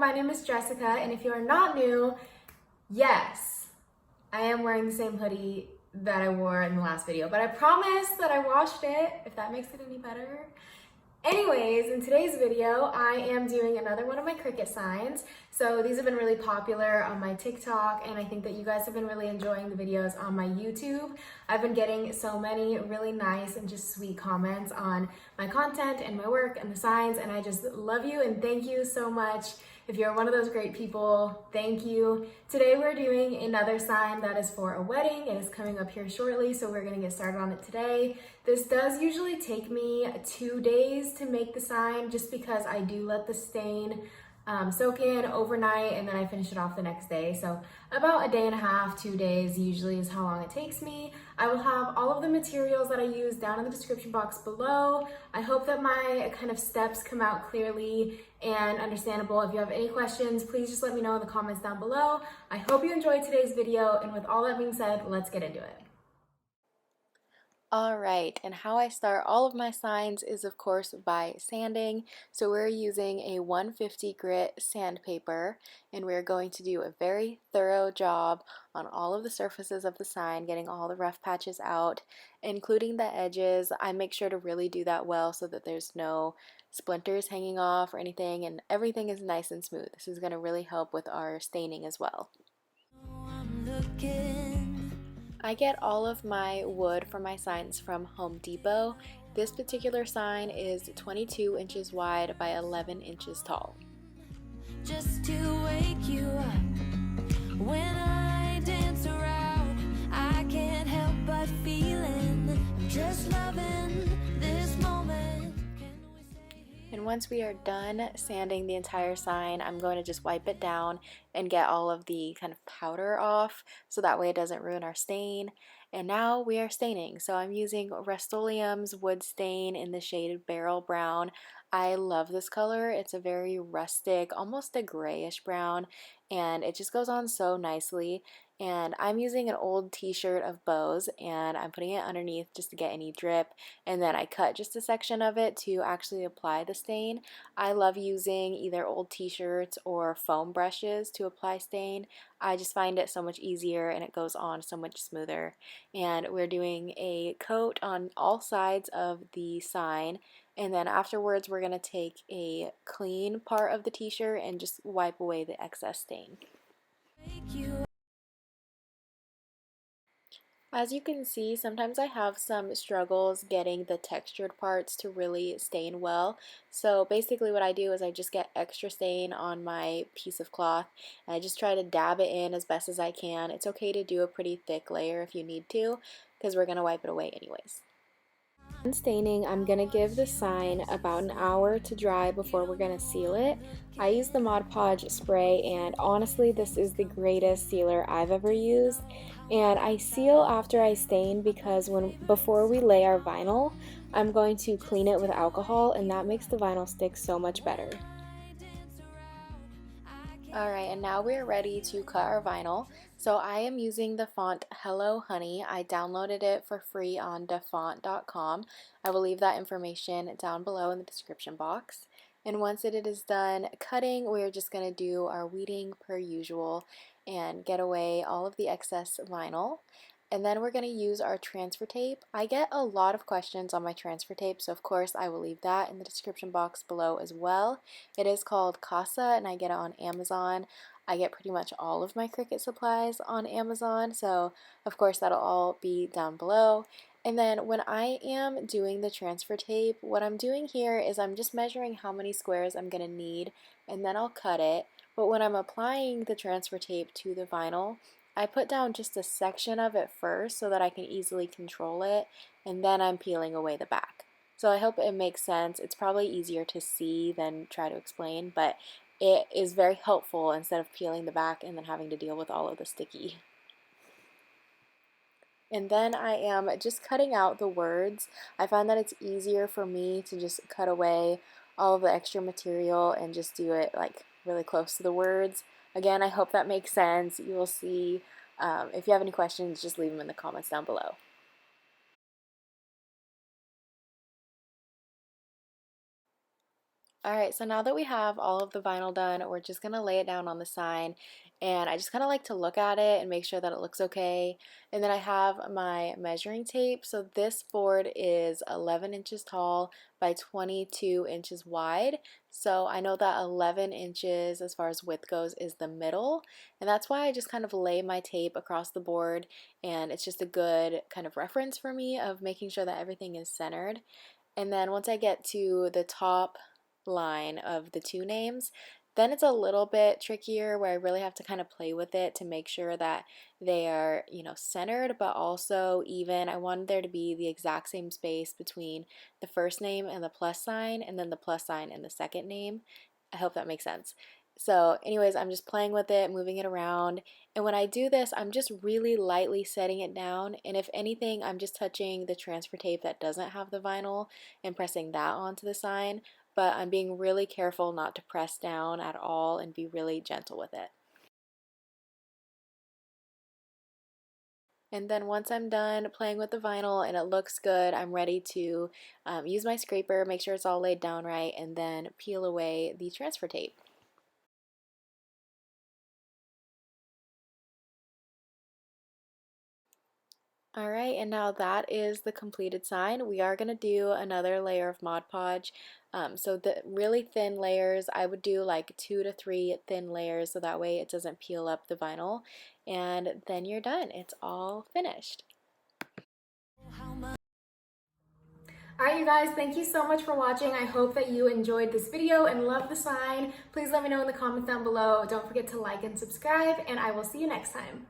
my name is Jessica, and if you are not new, yes, I am wearing the same hoodie that I wore in the last video, but I promise that I washed it, if that makes it any better. Anyways, in today's video, I am doing another one of my Cricut signs. So these have been really popular on my TikTok, and I think that you guys have been really enjoying the videos on my YouTube. I've been getting so many really nice and just sweet comments on my content and my work and the signs, and I just love you and thank you so much. If you're one of those great people, thank you. Today we're doing another sign that is for a wedding. It is coming up here shortly, so we're gonna get started on it today. This does usually take me 2 days to make the sign just because I do let the stain soak in overnight and then I finish it off the next day. So about a day and a half, 2 days usually is how long it takes me. I will have all of the materials that I use down in the description box below. I hope that my kind of steps come out clearly and understandable. If you have any questions, please just let me know in the comments down below. I hope you enjoyed today's video, and with all that being said, let's get into it. Alright, and how I start all of my signs is of course by sanding. So we're using a 150 grit sandpaper, and we're going to do a very thorough job on all of the surfaces of the sign, getting all the rough patches out, including the edges. I make sure to really do that well so that there's no splinters hanging off or anything, and everything is nice and smooth. This is going to really help with our staining as well. I get all of my wood for my signs from Home Depot. This particular sign is 22 inches wide by 11 inches tall. Just to wake you up when I dance around, I can't help but feeling I'm just loving this moment. And once we are done sanding the entire sign, I'm going to just wipe it down and get all of the kind of powder off so that way it doesn't ruin our stain. And now we are staining. So I'm using Rustoleum's wood stain in the shade Beryl Brown. I love this color. It's a very rustic, almost a grayish brown, and it just goes on so nicely. And I'm using an old t-shirt of Bo's, and I'm putting it underneath just to get any drip, and then I cut just a section of it to actually apply the stain. I love using either old t-shirts or foam brushes to apply stain. I just find it so much easier and it goes on so much smoother. And we're doing a coat on all sides of the sign, and then afterwards we're going to take a clean part of the t-shirt and just wipe away the excess stain. As you can see, sometimes I have some struggles getting the textured parts to really stain well. So basically what I do is I just get extra stain on my piece of cloth and I just try to dab it in as best as I can. It's okay to do a pretty thick layer if you need to, because we're going to wipe it away anyways. When staining, I'm going to give the sign about an hour to dry before we're going to seal it. I use the Podge spray, and honestly this is the greatest sealer I've ever used. And I seal after I stain because before we lay our vinyl, I'm going to clean it with alcohol, and that makes the vinyl stick so much better. Alright, and now we're ready to cut our vinyl. So I am using the font Hello Honey. I downloaded it for free on dafont.com. I will leave that information down below in the description box. And once it is done cutting, we're just going to do our weeding per usual and get away all of the excess vinyl. And then we're going to use our transfer tape. I get a lot of questions on my transfer tape, so of course I will leave that in the description box below as well. It is called Casa, and I get it on Amazon. I get pretty much all of my Cricut supplies on Amazon, so of course that'll all be down below. And then when I am doing the transfer tape, what I'm doing here is I'm just measuring how many squares I'm going to need, and then I'll cut it. But when I'm applying the transfer tape to the vinyl, I put down just a section of it first so that I can easily control it, and then I'm peeling away the back. So I hope it makes sense. It's probably easier to see than try to explain, but it is very helpful instead of peeling the back and then having to deal with all of the sticky. And then I am just cutting out the words. I find that it's easier for me to just cut away all of the extra material and just do it like really close to the words. Again, I hope that makes sense. You will see. If you have any questions, just leave them in the comments down below. Alright, so now that we have all of the vinyl done, we're just going to lay it down on the sign, and I just kind of like to look at it and make sure that it looks okay. And then I have my measuring tape. So this board is 11 inches tall by 22 inches wide. So I know that 11 inches as far as width goes is the middle, and that's why I just kind of lay my tape across the board, and it's just a good kind of reference for me of making sure that everything is centered. And then once I get to the top line of the two names, then it's a little bit trickier where I really have to kind of play with it to make sure that they are, centered but also even. I wanted there to be the exact same space between the first name and the plus sign, and then the plus sign and the second name. I hope that makes sense. So anyways, I'm just playing with it, moving it around, and when I do this, I'm just really lightly setting it down, and if anything, I'm just touching the transfer tape that doesn't have the vinyl and pressing that onto the sign, but I'm being really careful not to press down at all and be really gentle with it. And then once I'm done playing with the vinyl and it looks good, I'm ready to use my scraper, make sure it's all laid down right, and then peel away the transfer tape. All right, and now that is the completed sign. We are going to do another layer of Mod Podge. So the really thin layers, I would do like 2 to 3 thin layers so that way it doesn't peel up the vinyl. And then you're done. It's all finished. Alright you guys, thank you so much for watching. I hope that you enjoyed this video and love the sign. Please let me know in the comments down below. Don't forget to like and subscribe, and I will see you next time.